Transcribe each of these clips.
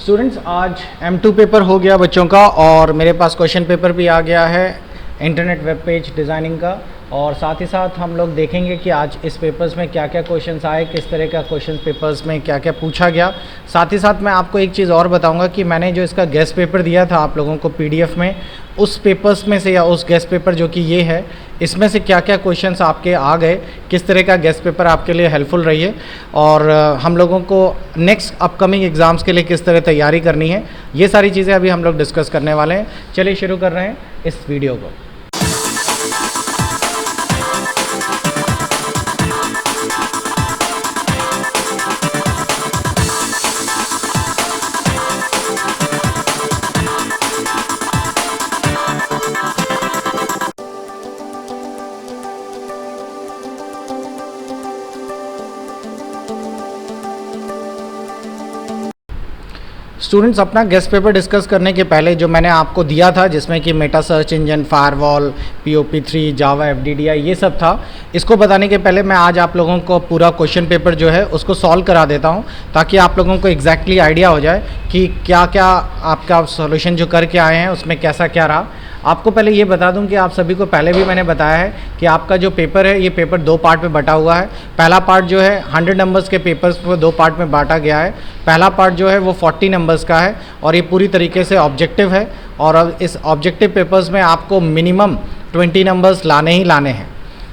Students, आज M2 paper हो गया बच्चों का और मेरे पास क्वेश्चन पेपर भी आ गया है इंटरनेट वेब पेज डिज़ाइनिंग का। और साथ ही साथ हम लोग देखेंगे कि आज इस पेपर्स में क्या क्या क्वेश्चंस आए, किस तरह का क्वेश्चन पेपर्स में क्या क्या पूछा गया। साथ ही साथ मैं आपको एक चीज़ और बताऊंगा कि मैंने जो इसका गेस्ट पेपर दिया था आप लोगों को पीडीएफ में, उस पेपर्स में से या उस गेस्ट पेपर जो कि ये है, इसमें से क्या क्या क्वेश्चंस आपके आ गए, किस तरह का गेस्ट पेपर आपके लिए हेल्पफुल रही है और हम लोगों को नेक्स्ट अपकमिंग एग्ज़ाम्स के लिए किस तरह तैयारी करनी है, ये सारी चीज़ें अभी हम लोग डिस्कस करने वाले हैं। चलिए शुरू कर रहे हैं इस वीडियो को। स्टूडेंट्स, अपना गेस्ट पेपर डिस्कस करने के पहले जो मैंने आपको दिया था जिसमें कि Meta search engine, firewall, POP3, जावा, FDDI ये सब था, इसको बताने के पहले मैं आज आप लोगों को पूरा क्वेश्चन पेपर जो है उसको सॉल्व करा देता हूं ताकि आप लोगों को एग्जैक्टली आइडिया हो जाए कि क्या क्या आपका सॉल्यूशन जो करके आए हैं उसमें कैसा क्या रहा। आपको पहले ये बता दूं कि आप सभी को पहले भी मैंने बताया है कि आपका जो पेपर है ये पेपर दो पार्ट में बटा हुआ है। पहला पार्ट जो है 100 नंबर्स के पेपर्स को दो पार्ट में बांटा गया है। पहला पार्ट जो है वो 40 नंबर्स का है और ये पूरी तरीके से ऑब्जेक्टिव है और अब इस ऑब्जेक्टिव पेपर्स में आपको मिनिमम 20 नंबर्स लाने ही लाने हैं।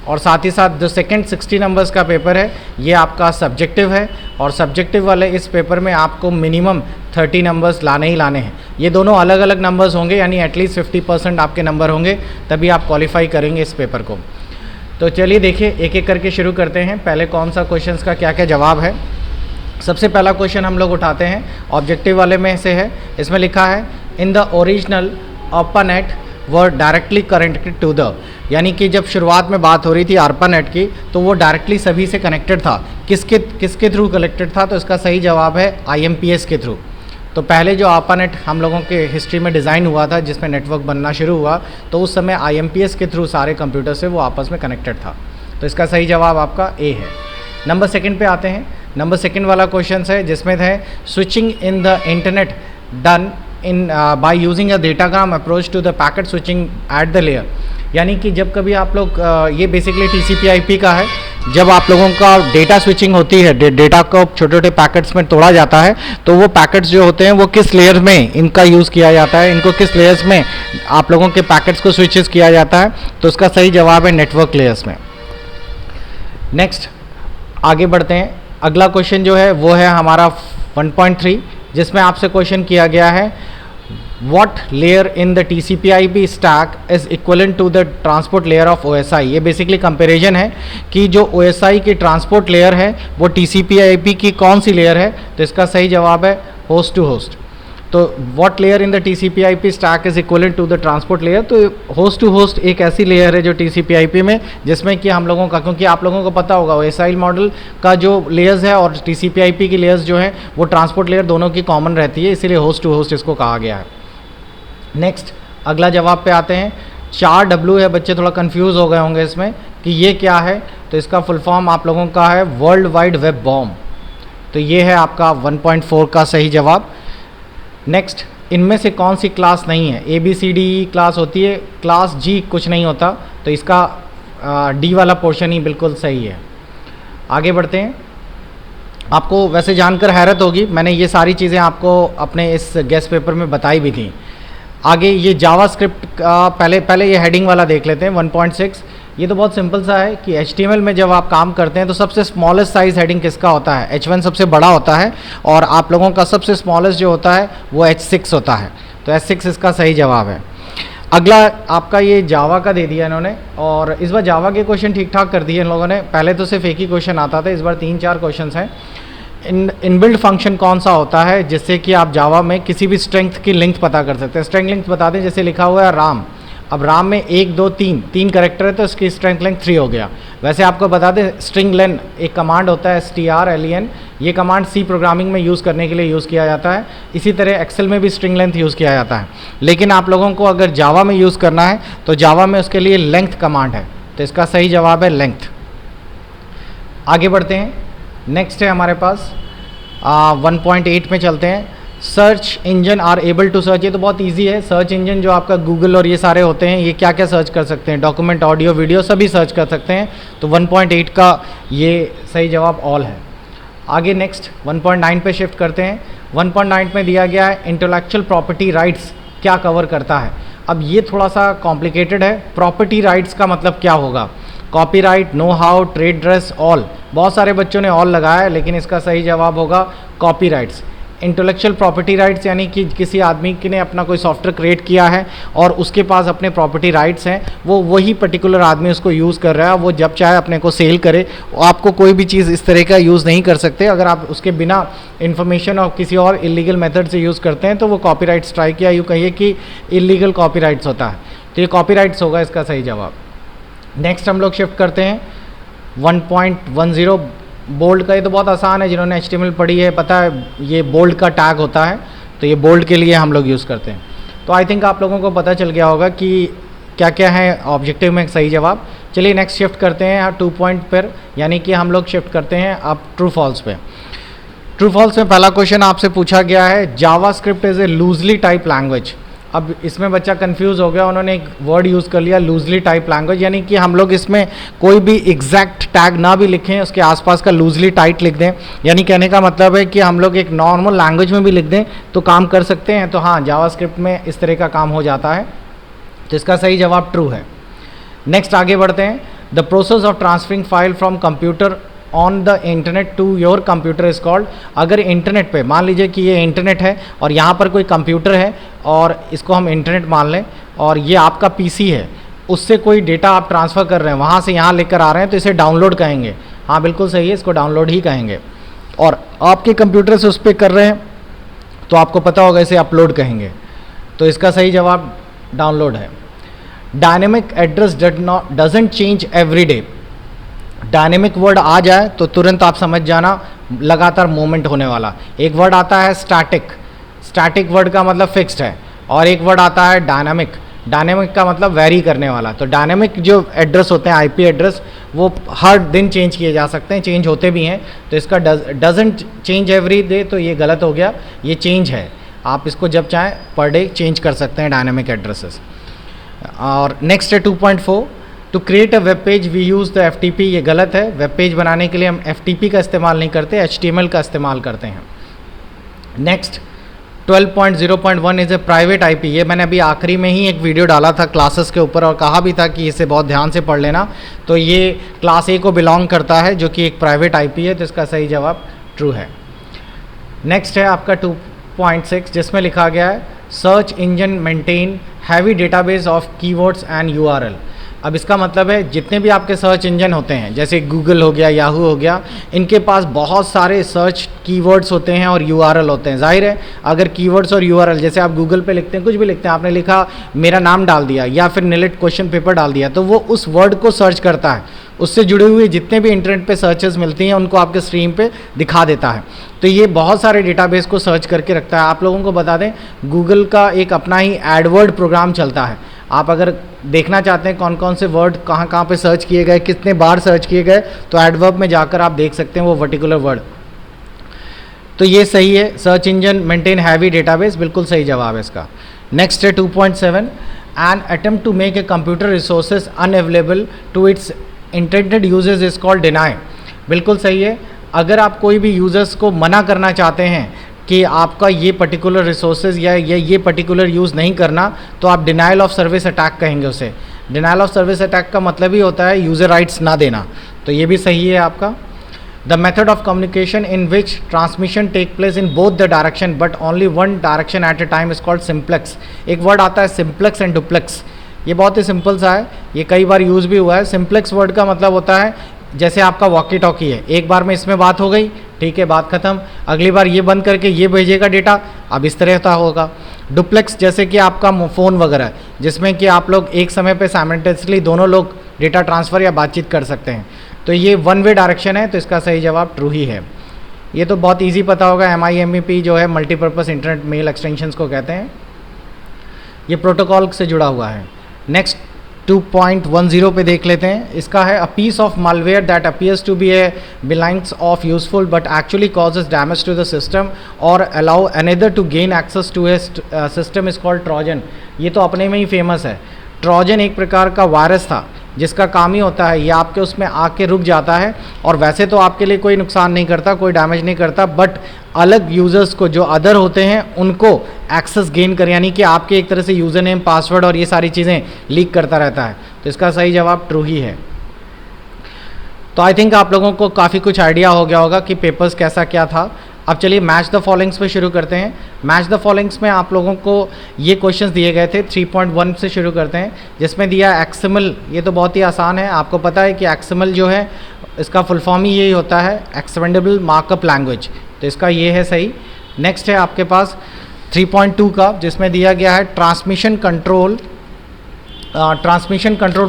और साथ ही साथ जो सेकंड 60 नंबर्स का पेपर है ये आपका सब्जेक्टिव है और सब्जेक्टिव वाले इस पेपर में आपको मिनिमम 30 नंबर्स लाने ही लाने हैं। ये दोनों अलग अलग नंबर्स होंगे, यानी एटलीस्ट 50% आपके नंबर होंगे, तभी आप क्वालिफाई करेंगे इस पेपर को। तो चलिए देखिए, एक एक करके शुरू करते हैं। पहले कौन सा क्वेश्चंस का क्या क्या जवाब है। सबसे पहला क्वेश्चन हम लोग उठाते हैं, ऑब्जेक्टिव वाले में से है। इसमें लिखा है in the original ARPANET were directly connected to the, यानी कि जब शुरुआत में बात हो रही थी ARPANET की तो वो डायरेक्टली सभी से कनेक्टेड था। किसके थ्रू कनेक्टेड था? तो इसका सही जवाब है IMPS के थ्रू। तो पहले जो ARPANET हम लोगों के हिस्ट्री में डिज़ाइन हुआ था जिसमें नेटवर्क बनना शुरू हुआ, तो उस समय IMPS के थ्रू सारे कंप्यूटर से वो आपस में कनेक्टेड था। तो इसका सही जवाब आपका ए है। नंबर सेकंड पे आते हैं। नंबर सेकंड वाला क्वेश्चन है जिसमें है switching in the internet done in by using a datagram approach to the packet switching at the layer. यानी कि जब कभी आप लोग ये बेसिकली TCP/IP का है, जब आप लोगों का डेटा स्विचिंग होती है, डेटा को छोटे छोटे पैकेट्स में तोड़ा जाता है, तो वो पैकेट्स जो होते हैं वो किस लेयर में इनका यूज़ किया जाता है, इनको किस लेयर्स में आप लोगों के पैकेट्स को स्विचेस किया जाता है। तो उसका सही जवाब है नेटवर्क लेयर्स में। नेक्स्ट आगे बढ़ते हैं। अगला क्वेश्चन जो है वो है हमारा 1.3, जिसमें आपसे क्वेश्चन किया गया है What layer in the TCP/IP stack is equivalent to the transport layer of OSI। ये बेसिकली कंपैरिजन है कि जो OSI की ट्रांसपोर्ट लेयर है वो TCP/IP की कौन सी लेयर है। तो इसका सही जवाब है होस्ट टू होस्ट। तो what layer in the TCP/IP stack is equivalent to the transport layer। तो होस्ट टू होस्ट एक ऐसी लेयर है जो TCP/IP में, जिसमें कि हम लोगों का, क्योंकि आप लोगों को पता होगा OSI मॉडल का जो लेयर्स है और TCP/IP की लेयर्स जो है वो ट्रांसपोर्ट लेयर दोनों की कॉमन रहती है, इसीलिए होस्ट टू होस्ट इसको कहा गया है। नेक्स्ट अगला जवाब पे आते हैं। 4W है, बच्चे थोड़ा कंफ्यूज हो गए होंगे इसमें कि ये क्या है। तो इसका फुल फॉर्म आप लोगों का है वर्ल्ड वाइड वेब बॉम्ब। तो ये है आपका 1.4 का सही जवाब। नेक्स्ट, इनमें से कौन सी क्लास नहीं है? ABCD क्लास होती है, क्लास G कुछ नहीं होता, तो इसका D वाला पोर्शन ही बिल्कुल सही है। आगे बढ़ते हैं। आपको वैसे जानकर हैरत होगी, मैंने ये सारी चीज़ें आपको अपने इस गेस्ट पेपर में बताई भी थी। आगे ये जावास्क्रिप्ट का पहले ये हेडिंग वाला देख लेते हैं 1.6। ये तो बहुत सिंपल सा है कि HTML में जब आप काम करते हैं तो सबसे स्मॉलेस्ट साइज़ हेडिंग किसका होता है? H1 सबसे बड़ा होता है और आप लोगों का सबसे स्मॉलेस्ट जो होता है वो H6 होता है। तो H6 इसका सही जवाब है। अगला आपका ये जावा का दे दिया इन्होंने, और इस बार जावा के क्वेश्चन ठीक ठाक कर दिए इन लोगों ने। पहले तो सिर्फ एक ही क्वेश्चन आता था, इस बार 3-4 क्वेश्चन हैं। इनबिल्ट फंक्शन कौन सा होता है जिससे कि आप जावा में किसी भी स्ट्रेंथ की लेंथ पता कर सकते हैं? स्ट्रेंथ लेंथ बता दें, जैसे लिखा हुआ है राम। अब राम में 1 2 3 कैरेक्टर है तो इसकी स्ट्रेंथ लेंथ 3 हो गया। वैसे आपको बता दें स्ट्रिंग लेन एक कमांड होता है strlen, ये कमांड C प्रोग्रामिंग में यूज़ करने के लिए यूज़ किया जाता है। इसी तरह एक्सेल में भी स्ट्रिंग लेंथ यूज़ किया जाता है, लेकिन आप लोगों को अगर जावा में यूज़ करना है तो जावा में उसके लिए लेंथ कमांड है। तो इसका सही जवाब है लेंथ। आगे बढ़ते हैं। नेक्स्ट है हमारे पास 1.8 में चलते हैं। Search engine are able to search, ये तो बहुत इजी है। सर्च इंजन जो आपका गूगल और ये सारे होते हैं, ये क्या क्या सर्च कर सकते हैं, डॉक्यूमेंट, ऑडियो, वीडियो सभी सर्च कर सकते हैं। तो 1.8 का ये सही जवाब ऑल है। आगे नेक्स्ट 1.9 पे शिफ्ट करते हैं। 1.9 में दिया गया है इंटेलेक्चुअल प्रॉपर्टी राइट्स क्या कवर करता है। अब ये थोड़ा सा कॉम्प्लिकेटेड है। प्रॉपर्टी राइट्स का मतलब क्या होगा, copyright, know how, trade dress, all. बहुत सारे बच्चों ने ऑल लगाया है, लेकिन इसका सही जवाब होगा कॉपीराइट्स। इंटेलेक्चुअल प्रॉपर्टी राइट्स यानी कि किसी आदमी ने अपना कोई सॉफ्टवेयर क्रिएट किया है और उसके पास अपने प्रॉपर्टी राइट्स हैं, वो वही पर्टिकुलर आदमी उसको यूज़ कर रहा है, वो जब चाहे अपने को सेल करे। आपको कोई भी चीज़ इस तरह का यूज़ नहीं कर सकते। अगर आप उसके बिना इन्फॉर्मेशन और किसी और इलीगल मेथड से यूज़ करते हैं तो वो कॉपीराइट स्ट्राइक, या यूँ कहिए कि इलीगल कॉपीराइट्स होता है। तो ये कॉपीराइट्स होगा इसका सही जवाब। नेक्स्ट हम लोग शिफ्ट करते हैं 1.10 बोल्ड का। ये तो बहुत आसान है, जिन्होंने HTML पढ़ी है पता है ये बोल्ड का टैग होता है, तो ये बोल्ड के लिए हम लोग यूज़ करते हैं। तो आई थिंक आप लोगों को पता चल गया होगा कि क्या क्या है ऑब्जेक्टिव में सही जवाब। चलिए नेक्स्ट शिफ्ट करते हैं 2 पॉइंट पर, यानी कि हम लोग शिफ्ट करते हैं अब ट्रू फॉल्स पे। ट्रू फॉल्स में पहला क्वेश्चन आपसे पूछा गया है, JavaScript is a loosely type language. अब इसमें बच्चा कंफ्यूज हो गया, उन्होंने एक वर्ड यूज़ कर लिया लूजली टाइप लैंग्वेज, यानी कि हम लोग इसमें कोई भी एग्जैक्ट टैग ना भी लिखें, उसके आसपास का लूजली टाइट लिख दें। यानी कहने का मतलब है कि हम लोग एक नॉर्मल लैंग्वेज में भी लिख दें तो काम कर सकते हैं। तो हाँ, जावास्क्रिप्ट में इस तरह का काम हो जाता है, तो इसका सही जवाब ट्रू है। नेक्स्ट आगे बढ़ते हैं। The process of transferring file from computer on the internet to your computer is called. अगर इंटरनेट पे मान लीजिए कि ये इंटरनेट है और यहाँ पर कोई कंप्यूटर है और इसको हम इंटरनेट मान लें, और ये आपका पीसी है, उससे कोई डेटा आप ट्रांसफ़र कर रहे हैं, वहाँ से यहाँ लेकर आ रहे हैं, तो इसे डाउनलोड कहेंगे। हाँ बिल्कुल सही है, इसको डाउनलोड ही कहेंगे। और आपके कंप्यूटर से उस पर कर रहे हैं तो आपको पता होगा इसे अपलोड कहेंगे। तो इसका सही जवाब डाउनलोड है। Dynamic address doesn't change every day. Dynamic word आ जाए तो तुरंत आप समझ जाना लगातार मूवमेंट होने वाला। एक वर्ड आता है स्टैटिक, स्टैटिक वर्ड का मतलब फिक्स्ड है, और एक वर्ड आता है डायनामिक, डायनेमिक का मतलब वेरी करने वाला। तो डायनेमिक जो एड्रेस होते हैं, आईपी एड्रेस, वो हर दिन चेंज किए जा सकते हैं, चेंज होते भी हैं। तो इसका डजंट चेंज एवरी डे, तो ये गलत हो गया, ये चेंज है। आप इसको जब चाहें पर डे चेंज कर सकते हैं डायनेमिक एड्रेसेस। और नेक्स्ट है 2.4, to create a web page we use the FTP। ये गलत है, वेब पेज बनाने के लिए हम FTP का इस्तेमाल नहीं करते, HTML का इस्तेमाल करते हैं। Next 12.0.1 is a private IP। ये मैंने अभी आखिरी में ही एक वीडियो डाला था क्लासेस के ऊपर और कहा भी था कि इसे बहुत ध्यान से पढ़ लेना। तो ये क्लास A को बिलोंग करता है, जो कि एक प्राइवेट IP है, तो इसका सही जवाब ट्रू है। नेक्स्ट है आपका 2.6, जिसमें लिखा गया है search engine maintain heavy database of keywords and URL। अब इसका मतलब है जितने भी आपके सर्च इंजन होते हैं, जैसे गूगल हो गया, याहू हो गया, इनके पास बहुत सारे सर्च कीवर्ड्स होते हैं और URL होते हैं। जाहिर है अगर कीवर्ड्स और URL, जैसे आप गूगल पे लिखते हैं, कुछ भी लिखते हैं, आपने लिखा मेरा नाम डाल दिया या फिर निलेट क्वेश्चन पेपर डाल दिया, तो वो उस वर्ड को सर्च करता है, उससे जुड़े हुए जितने भी इंटरनेट पे सर्चेस मिलती हैं उनको आपके स्क्रीन पे दिखा देता है। तो ये बहुत सारे डेटाबेस को सर्च करके रखता है। आप लोगों को बता दें, गूगल का एक अपना ही एडवर्ड प्रोग्राम चलता है। आप अगर देखना चाहते हैं कौन कौन से वर्ड कहाँ कहाँ पे सर्च किए गए, कितने बार सर्च किए गए, तो एडवर्ब में जाकर आप देख सकते हैं वो पर्टिकुलर वर्ड। तो ये सही है, search engine maintain heavy database, बिल्कुल सही जवाब है इसका। नेक्स्ट है 2.7, an attempt to make a computer resources unavailable to its intended users is called deny. बिल्कुल सही है। अगर आप कोई भी यूज़र्स को मना करना चाहते हैं कि आपका ये पर्टिकुलर रिसोर्सेज या ये पर्टिकुलर यूज़ नहीं करना, तो आप डिनाइल ऑफ सर्विस अटैक कहेंगे उसे। डिनाइल ऑफ सर्विस अटैक का मतलब ही होता है यूज़र राइट्स ना देना, तो ये भी सही है आपका। The method of communication in which transmission take place in both the direction but only one direction at a time is called simplex. एक वर्ड आता है सिंप्लेक्स एंड डुप्लेक्स, ये बहुत ही सिंपल सा है, ये कई बार यूज़ भी हुआ है। सिंप्लेक्स वर्ड का मतलब होता है जैसे आपका वॉकी टॉकी है, एक बार में इसमें बात हो गई, ठीक है, बात खत्म, अगली बार ये बंद करके ये भेजेगा डेटा, अब इस तरह का होगा। डुप्लेक्स जैसे कि आपका फ़ोन वगैरह, जिसमें कि आप लोग एक समय पे साइमल्टेनियसली दोनों लोग डेटा ट्रांसफ़र या बातचीत कर सकते हैं, तो ये वन वे डायरेक्शन है, तो इसका सही जवाब ट्रू ही है। ये तो बहुत ईजी पता होगा, MIMEP जो है मल्टीपर्पज़ इंटरनेट मेल एक्सटेंशंस को कहते हैं, ये प्रोटोकॉल से जुड़ा हुआ है। नेक्स्ट 2.10 पे देख लेते हैं। इसका है a piece of malware that appears to be a belongings of useful but actually causes damage to the system और allow another to gain access to a system is called Trojan. ये तो अपने में ही फेमस है। Trojan एक प्रकार का virus था जिसका काम ही होता है ये आपके उसमें आके रुक जाता है और वैसे तो आपके लिए कोई नुकसान नहीं करता, कोई डैमेज नहीं करता, बट अलग यूज़र्स को जो अदर होते हैं उनको एक्सेस गेन कर, यानी कि आपके एक तरह से यूज़र नेम पासवर्ड और ये सारी चीज़ें लीक करता रहता है। तो इसका सही जवाब ट्रू ही है। तो आई थिंक आप लोगों को काफ़ी कुछ आइडिया हो गया होगा कि पेपर्स कैसा क्या था। अब चलिए मैच द फॉलोइंग्स पे शुरू करते हैं। मैच द फॉलोइंग्स में आप लोगों को ये क्वेश्चंस दिए गए थे। 3.1 से शुरू करते हैं जिसमें दिया एक्सएमएल। ये तो बहुत ही आसान है, आपको पता है कि एक्सएमएल जो है इसका फुल फॉर्म ही यही होता है, एक्सपेंडेबल मार्कअप लैंग्वेज। तो इसका ये है सही। नेक्स्ट है आपके पास 3.2 का जिसमें दिया गया है transmission control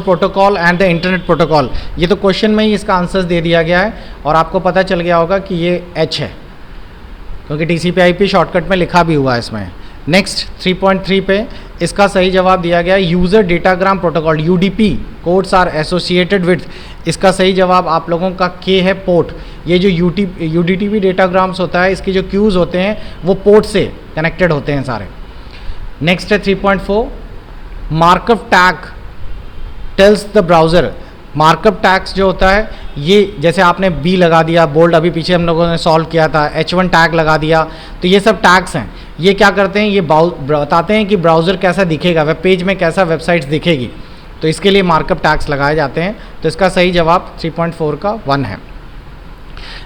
protocol and the internet protocol. ये तो क्वेश्चन में ही इसका आंसर दे दिया गया है और आपको पता चल गया होगा कि ये एच है क्योंकि TCP/IP शॉर्टकट में लिखा भी हुआ है इसमें। नेक्स्ट 3.3 पे इसका सही जवाब दिया गया है user datagram protocol, UDP codes are associated with. इसका सही जवाब आप लोगों का के है पोर्ट। ये जो UDP डेटाग्राम्स होता है इसके जो क्यूज़ होते हैं वो पोर्ट से कनेक्टेड होते हैं सारे। नेक्स्ट है 3.4 markup tag tells the browser. Markup tags जो होता है ये जैसे आपने बी लगा दिया बोल्ड, अभी पीछे हम लोगों ने सॉल्व किया था, H1 टैग लगा दिया, तो ये सब टैग्स हैं। ये क्या करते हैं, ये बताते हैं कि ब्राउज़र कैसा दिखेगा, वेब पेज में कैसा वेबसाइट्स दिखेगी, तो इसके लिए मार्कअप टैग्स लगाए जाते हैं। तो इसका सही जवाब 3.4 का 1 है।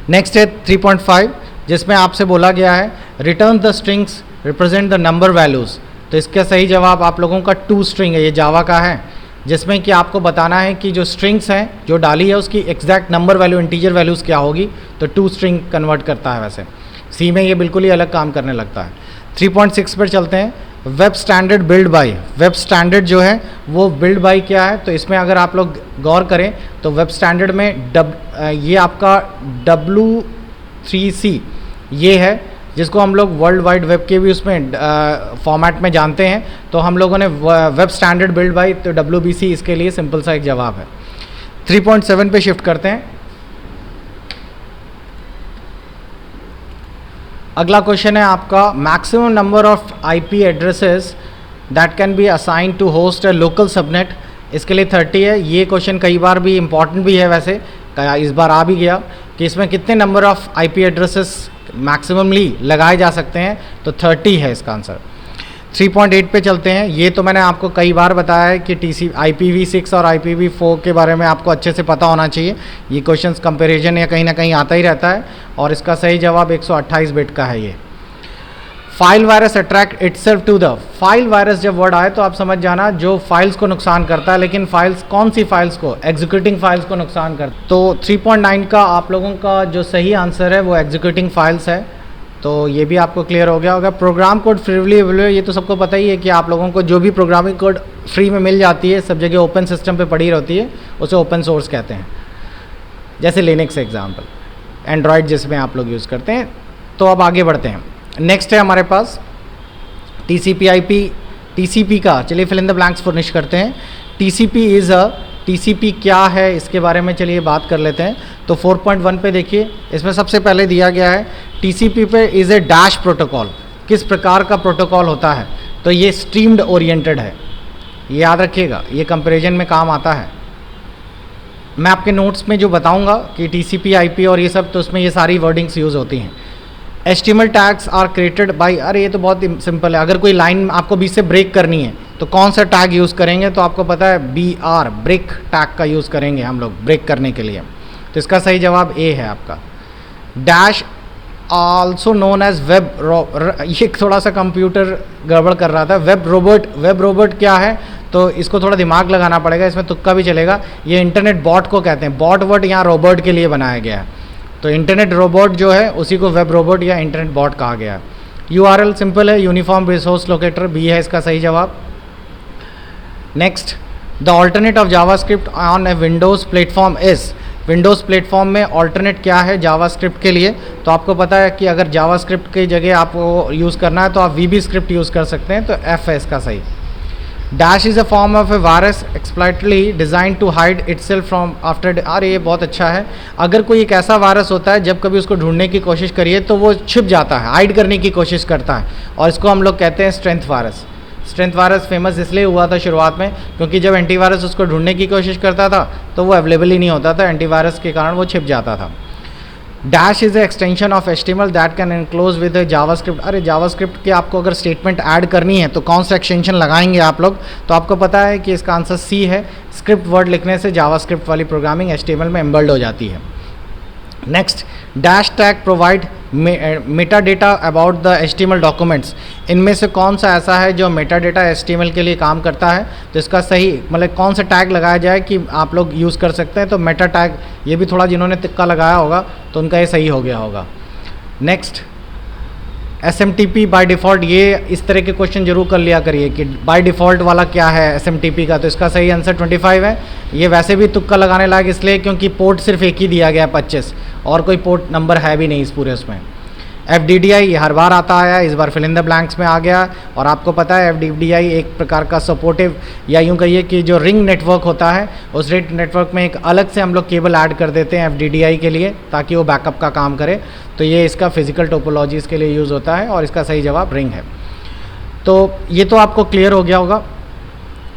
नेक्स्ट है 3.5 जिसमें आपसे बोला गया है return the strings represent the number values. तो इसका सही जवाब आप लोगों का 2 स्ट्रिंग है, ये जावा का है, जिसमें कि आपको बताना है कि जो स्ट्रिंग्स हैं जो डाली है उसकी exact number value integer values क्या होगी। तो 2 स्ट्रिंग कन्वर्ट करता है। वैसे सी में ये बिल्कुल ही अलग काम करने लगता है। 3.6 पर चलते हैं। Web standard build by. Web standard जो है वो बिल्ड बाय क्या है, तो इसमें अगर आप लोग गौर करें तो वेब स्टैंडर्ड में ये आपका W3C ये है जिसको हम लोग वर्ल्ड वाइड वेब के भी उसमें फॉर्मेट में जानते हैं। तो हम लोगों ने वेब स्टैंडर्ड बिल्ड बाय, तो WBC इसके लिए सिंपल सा एक जवाब है। 3.7 पे शिफ्ट करते हैं। अगला क्वेश्चन है आपका maximum number of IP addresses that can be assign to host a local subnet. इसके लिए 30 है। ये क्वेश्चन कई बार भी इम्पॉर्टेंट भी है, वैसे इस बार आ भी गया कि इसमें कितने number of IP addresses maximally लगाए जा सकते हैं, तो 30 है इसका आंसर। 3.8 पे चलते हैं। ये तो मैंने आपको कई बार बताया है कि IPv6 और IPv4 के बारे में आपको अच्छे से पता होना चाहिए। ये क्वेश्चंस कंपैरिजन या कहीं ना कहीं आता ही रहता है और इसका सही जवाब 128 बिट का है। ये file virus attract itself to the. File virus जब वर्ड आए तो आप समझ जाना जो फाइल्स को नुकसान करता है, लेकिन फाइल्स कौन सी फाइल्स को, एग्जीक्यूटिंग फाइल्स को नुकसान करता है। तो 3.9 का आप लोगों का जो सही आंसर है वो एग्जीक्यूटिंग फाइल्स है। तो ये भी आपको क्लियर हो गया होगा। प्रोग्राम कोड फ्रीली अवेलेबल, ये तो सबको पता ही है कि आप लोगों को जो भी प्रोग्रामिंग कोड फ्री में मिल जाती है, सब जगह ओपन सिस्टम पे पड़ी रहती है, उसे ओपन सोर्स कहते हैं। जैसे लिनक्स एग्जाम्पल, एंड्रॉयड जिसमें आप लोग यूज़ करते हैं। तो अब आगे बढ़ते हैं। नेक्स्ट है हमारे पास TCP का। चलिए fill in the blanks furnish करते हैं। TCP क्या है इसके बारे में चलिए बात कर लेते हैं। तो 4.1 पे देखिए, इसमें सबसे पहले दिया गया है TCP पे इज़ ए डैश प्रोटोकॉल। किस प्रकार का प्रोटोकॉल होता है, तो ये स्ट्रीम्ड ओरिएंटेड है, ये याद रखिएगा, ये कंपैरिजन में काम आता है। मैं आपके नोट्स में जो बताऊंगा कि TCP/IP और ये सब, तो उसमें ये सारी वर्डिंग्स यूज़ होती हैं। HTML tags are created by, अरे ये तो बहुत सिंपल है। अगर कोई लाइन आपको बीच से ब्रेक करनी है तो कौन सा टैग यूज़ करेंगे, तो आपको पता है BR, ब्रेक टैग का यूज़ करेंगे हम लोग ब्रेक करने के लिए। तो इसका सही जवाब A है आपका। Dash also known as web, ये थोड़ा सा कंप्यूटर गड़बड़ कर रहा था। वेब रोबोट क्या है, तो इसको थोड़ा दिमाग लगाना पड़ेगा, इसमें तुक्का भी चलेगा। ये इंटरनेट बॉट को कहते हैं। बॉट वर्ड यहाँ रोबोट के लिए बनाया गया है, तो इंटरनेट रोबोट जो है उसी को वेब रोबोट या इंटरनेट बॉट कहा गया है। URL सिंपल है, यूनिफॉर्म रिसोर्स लोकेटर, B है इसका सही जवाब। Next, the alternate of JavaScript on A Windows platform is. Windows platform में ऑल्टरनेट क्या है जावास्क्रिप्ट के लिए, तो आपको पता है कि अगर जावास्क्रिप्ट की जगह आपको यूज़ करना है तो आप VB स्क्रिप्ट यूज़ कर सकते हैं, तो F है इसका सही। Dash is a form of a virus explicitly design to hide itself from after. अरे ये बहुत अच्छा है। अगर कोई एक ऐसा वायरस होता है जब कभी उसको ढूंढने की कोशिश करिए तो वो छिप जाता है, हाइड करने की कोशिश करता है, और इसको हम लोग कहते हैं strength virus. Strength virus famous इसलिए हुआ था शुरुआत में क्योंकि जब एंटीवायरस उसको ढूंढने की कोशिश करता था तो वो अवेलेबल ही नहीं होता था, एंटीवायरस के कारण वो छिप जाता था। Dash is a extension of HTML that can enclose with JavaScript. अरे जावास्क्रिप्ट की आपको अगर स्टेटमेंट ऐड करनी है तो कौन सा एक्सटेंशन लगाएंगे आप लोग, तो आपको पता है कि इसका आंसर सी है। स्क्रिप्ट वर्ड लिखने से जावास्क्रिप्ट वाली प्रोग्रामिंग HTML में एम्बल्ड हो जाती है। Next, dash tag provide Meta data about the HTML documents. इनमें से कौन सा ऐसा है जो मेटा डेटा HTML के लिए काम करता है, तो इसका सही मतलब कौन सा टैग लगाया जाए कि आप लोग यूज़ कर सकते हैं, तो मेटा टैग। ये भी थोड़ा जिन्होंने तिक्का लगाया होगा तो उनका ये सही हो गया होगा। नेक्स्ट, SMTP बाय डिफ़ॉल्ट, ये इस तरह के क्वेश्चन जरूर कर लिया करिए कि बाय डिफ़ॉल्ट वाला क्या है SMTP का, तो इसका सही आंसर 25 है। ये वैसे भी तुक्का लगाने लायक इसलिए क्योंकि पोर्ट सिर्फ एक ही दिया गया है 25, और कोई पोर्ट नंबर है भी नहीं इस पूरे उसमें। FDDI ये हर बार आता आया, इस बार फिल इन द ब्लैंक्स में आ गया। और आपको पता है FDDI एक प्रकार का सपोर्टिव, या यूँ कहिए कि जो रिंग नेटवर्क होता है उस रिंग नेटवर्क में एक अलग से हम लोग केबल ऐड कर देते हैं FDDI के लिए ताकि वो बैकअप का काम करे। तो ये इसका फिजिकल टोपोलॉजीज़ के लिए यूज़ होता है और इसका सही जवाब रिंग है। तो ये तो आपको क्लियर हो गया होगा।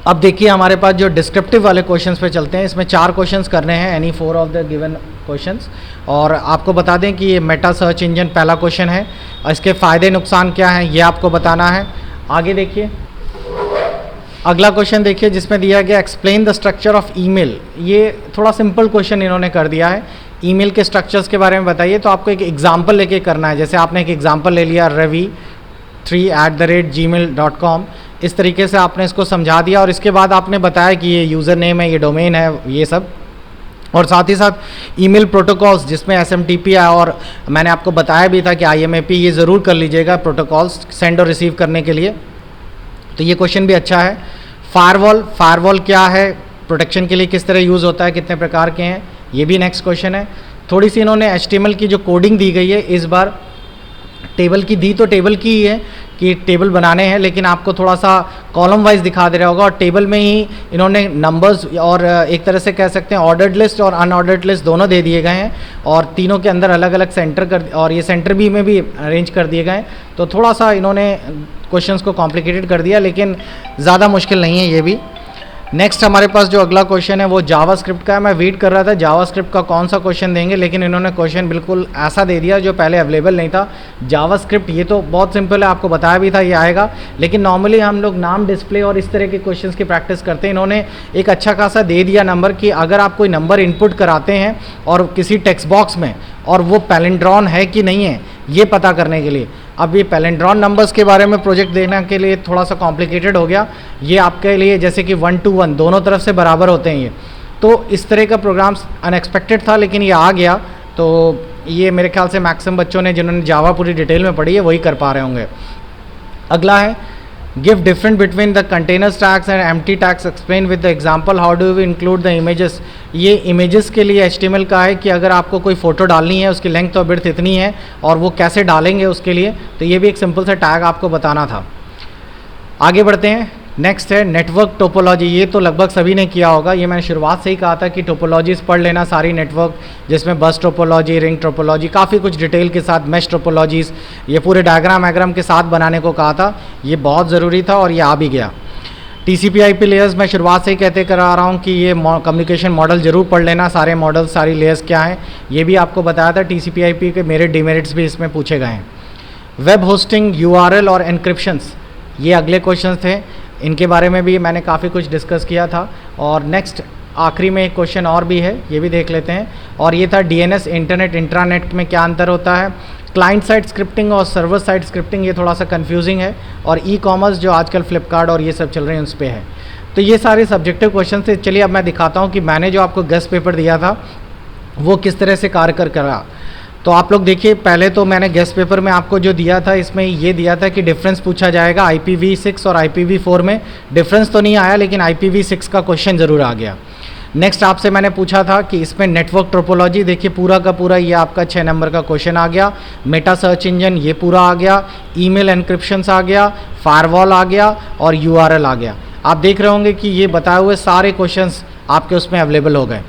अब देखिए हमारे पास जो डिस्क्रिप्टिव वाले क्वेश्चंस पे चलते हैं। इसमें 4 क्वेश्चंस करने हैं, any 4 of the given questions. और आपको बता दें कि ये मेटा सर्च इंजन पहला क्वेश्चन है और इसके फ़ायदे नुकसान क्या हैं ये आपको बताना है। आगे देखिए अगला क्वेश्चन देखिए जिसमें दिया गया explain the structure of email. ये थोड़ा सिंपल क्वेश्चन इन्होंने कर दिया है, ईमेल के स्ट्रक्चर्स के बारे में बताइए। तो आपको एक एग्जाम्पल लेके करना है। जैसे आपने एक एग्जाम्पल ले लिया ravi3@gmail.com, इस तरीके से आपने इसको समझा दिया और इसके बाद आपने बताया कि ये यूज़र नेम है, ये डोमेन है, ये सब। और साथ ही साथ ईमेल प्रोटोकॉल्स जिसमें SMTP है, और मैंने आपको बताया भी था कि IMAP ये ज़रूर कर लीजिएगा प्रोटोकॉल्स सेंड और रिसीव करने के लिए। तो ये क्वेश्चन भी अच्छा है। फायरवॉल क्या है, प्रोटेक्शन के लिए किस तरह यूज़ होता है, कितने प्रकार के हैं, ये भी नेक्स्ट क्वेश्चन है। थोड़ी सी इन्होंने HTML की जो कोडिंग दी गई है इस बार टेबल की दी तो टेबल की ही है कि टेबल बनाने हैं, लेकिन आपको थोड़ा सा कॉलम वाइज दिखा दे रहा होगा और टेबल में ही इन्होंने नंबर्स और एक तरह से कह सकते हैं ऑर्डर्ड लिस्ट और अनऑर्डर्ड लिस्ट दोनों दे दिए गए हैं और तीनों के अंदर अलग अलग सेंटर कर और ये सेंटर बी में भी अरेंज कर दिए गए हैं। तो थोड़ा सा इन्होंने क्वेश्चंस को कॉम्प्लिकेटेड कर दिया, लेकिन ज़्यादा मुश्किल नहीं है ये भी। नेक्स्ट हमारे पास जो अगला क्वेश्चन है वो जावास्क्रिप्ट का है। मैं वेट कर रहा था जावास्क्रिप्ट का कौन सा क्वेश्चन देंगे, लेकिन इन्होंने क्वेश्चन बिल्कुल ऐसा दे दिया जो पहले अवेलेबल नहीं था। जावास्क्रिप्ट ये तो बहुत सिंपल है, आपको बताया भी था ये आएगा, लेकिन नॉर्मली हम लोग नाम डिस्प्ले और इस तरह के क्वेश्चंस की प्रैक्टिस करते हैं। इन्होंने एक अच्छा खासा दे दिया नंबर कि अगर आप कोई नंबर इनपुट कराते हैं और किसी टेक्स्ट बॉक्स में और वो पैलिंड्रॉन है कि नहीं है ये पता करने के लिए। अब ये पैलिंड्रॉन नंबर्स के बारे में प्रोजेक्ट देखने के लिए थोड़ा सा कॉम्प्लिकेटेड हो गया ये आपके लिए, जैसे कि 1 to 1 दोनों तरफ से बराबर होते हैं ये। तो इस तरह का प्रोग्राम्स अनएक्सपेक्टेड था, लेकिन ये आ गया। तो ये मेरे ख्याल से मैक्सिमम बच्चों ने जिन्होंने जावा पूरी डिटेल में पढ़ी है वही कर पा रहे होंगे। अगला है give different between the containers tags and empty tags, explain with the example how do we include the images. ये इमेजेस के लिए HTML का है कि अगर आपको कोई फ़ोटो डालनी है उसकी लेंथ और विड्थ इतनी है और वो कैसे डालेंगे उसके लिए, तो ये भी एक सिंपल सा टैग आपको बताना था। आगे बढ़ते हैं। नेक्स्ट है नेटवर्क टोपोलॉजी। ये तो लगभग सभी ने किया होगा, ये मैंने शुरुआत से ही कहा था कि टोपोलॉजीज पढ़ लेना सारी नेटवर्क, जिसमें बस टोपोलॉजी, रिंग टोपोलॉजी, काफ़ी कुछ डिटेल के साथ, मैश टोपोलॉजीज़, ये पूरे डायग्राम के साथ बनाने को कहा था। ये बहुत ज़रूरी था और ये आ भी गया। TCP/IP लेयर्स मैं शुरुआत से ही कहते करा रहा हूँ कि ये कम्युनिकेशन मॉडल ज़रूर पढ़ लेना, सारे मॉडल सारी लेयर्स क्या हैं ये भी आपको बताया था। TCP/IP के मेरिट डिमेरिट्स भी इसमें पूछे गए हैं। वेब होस्टिंग, URL और एनक्रिप्शंस, ये अगले क्वेश्चन थे, इनके बारे में भी मैंने काफ़ी कुछ डिस्कस किया था। और नेक्स्ट आखिरी में एक क्वेश्चन और भी है, ये भी देख लेते हैं, और ये था DNS इंटरनेट इंट्रानेट में क्या अंतर होता है। क्लाइंट साइड स्क्रिप्टिंग और सर्वर साइड स्क्रिप्टिंग ये थोड़ा सा कंफ्यूजिंग है, और ई-कॉमर्स जो आजकल फ्लिपकार्ट और ये सब चल रहे हैं उस पर है। तो ये सारे सब्जेक्टिव क्वेश्चन थे। चलिए अब मैं दिखाता हूँ कि मैंने जो आपको गेस्ट पेपर दिया था वो किस तरह से कार्य करा। तो आप लोग देखिए, पहले तो मैंने गेस्ट पेपर में आपको जो दिया था इसमें ये दिया था कि डिफरेंस पूछा जाएगा IPv6 और IPv4 में। डिफरेंस तो नहीं आया, लेकिन IPv6 का क्वेश्चन ज़रूर आ गया। नेक्स्ट आपसे मैंने पूछा था कि इसमें नेटवर्क टोपोलॉजी, देखिए पूरा का पूरा ये आपका 6 नंबर का क्वेश्चन आ गया। मेटा सर्च इंजन ये पूरा आ गया, ईमेल एनक्रिप्शंस आ गया, फायरवॉल आ गया और URL आ गया। आप देख रहे होंगे कि ये बताए हुए सारे क्वेश्चंस आपके उसमें अवेलेबल हो गए।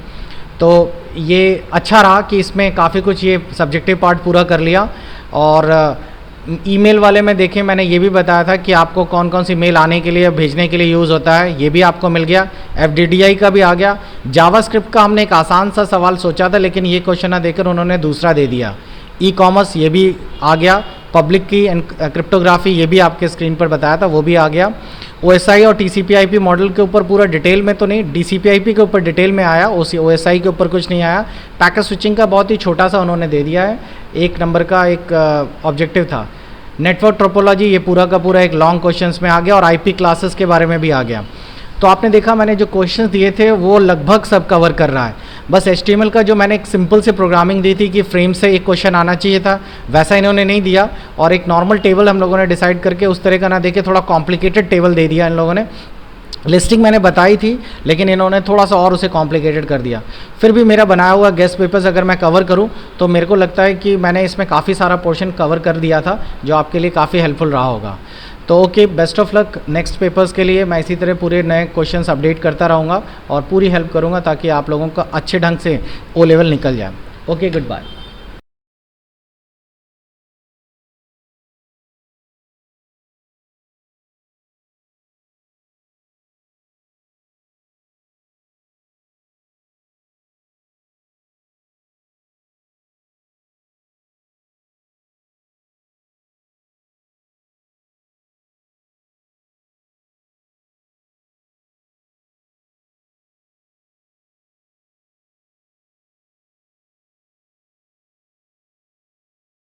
तो ये अच्छा रहा कि इसमें काफ़ी कुछ ये सब्जेक्टिव पार्ट पूरा कर लिया। और ईमेल वाले में देखें, मैंने ये भी बताया था कि आपको कौन कौन सी मेल आने के लिए भेजने के लिए यूज़ होता है, ये भी आपको मिल गया। FDDI का भी आ गया। जावास्क्रिप्ट का हमने एक आसान सा सवाल सोचा था, लेकिन ये क्वेश्चन ना देकर उन्होंने दूसरा दे दिया। ई-कॉमर्स ये भी आ गया। पब्लिक की क्रिप्टोग्राफी ये भी आपके स्क्रीन पर बताया था, वो भी आ गया। OSI और TCP/IP मॉडल के ऊपर पूरा डिटेल में तो नहीं, DCP/IP के ऊपर डिटेल में आया, OSI के ऊपर कुछ नहीं आया। पैकेट स्विचिंग का बहुत ही छोटा सा उन्होंने दे दिया है, 1 नंबर का एक ऑब्जेक्टिव था। नेटवर्क टोपोलॉजी ये पूरा का पूरा एक लॉन्ग क्वेश्चंस में आ गया, और IP क्लासेस के बारे में भी आ गया। तो आपने देखा मैंने जो क्वेश्चंस दिए थे वो लगभग सब कवर कर रहा है। बस HTML का जो मैंने एक सिंपल से प्रोग्रामिंग दी थी कि फ्रेम से एक क्वेश्चन आना चाहिए था, वैसा इन्होंने नहीं दिया। और एक नॉर्मल टेबल हम लोगों ने डिसाइड करके उस तरह का ना देके थोड़ा कॉम्प्लिकेटेड टेबल दे दिया इन लोगों ने। लिस्टिंग मैंने बताई थी, लेकिन इन्होंने थोड़ा सा और उसे कॉम्प्लिकेटेड कर दिया। फिर भी मेरा बनाया हुआ गेस्ट पेपर्स अगर मैं कवर करूं तो मेरे को लगता है कि मैंने इसमें काफ़ी सारा पोर्शन कवर कर दिया था, जो आपके लिए काफ़ी हेल्पफुल रहा होगा। तो okay, best of luck next papers के लिए। मैं इसी तरह पूरे नए क्वेश्चंस अपडेट करता रहूँगा और पूरी हेल्प करूँगा ताकि आप लोगों का अच्छे ढंग से O लेवल निकल जाए। Okay, good bye.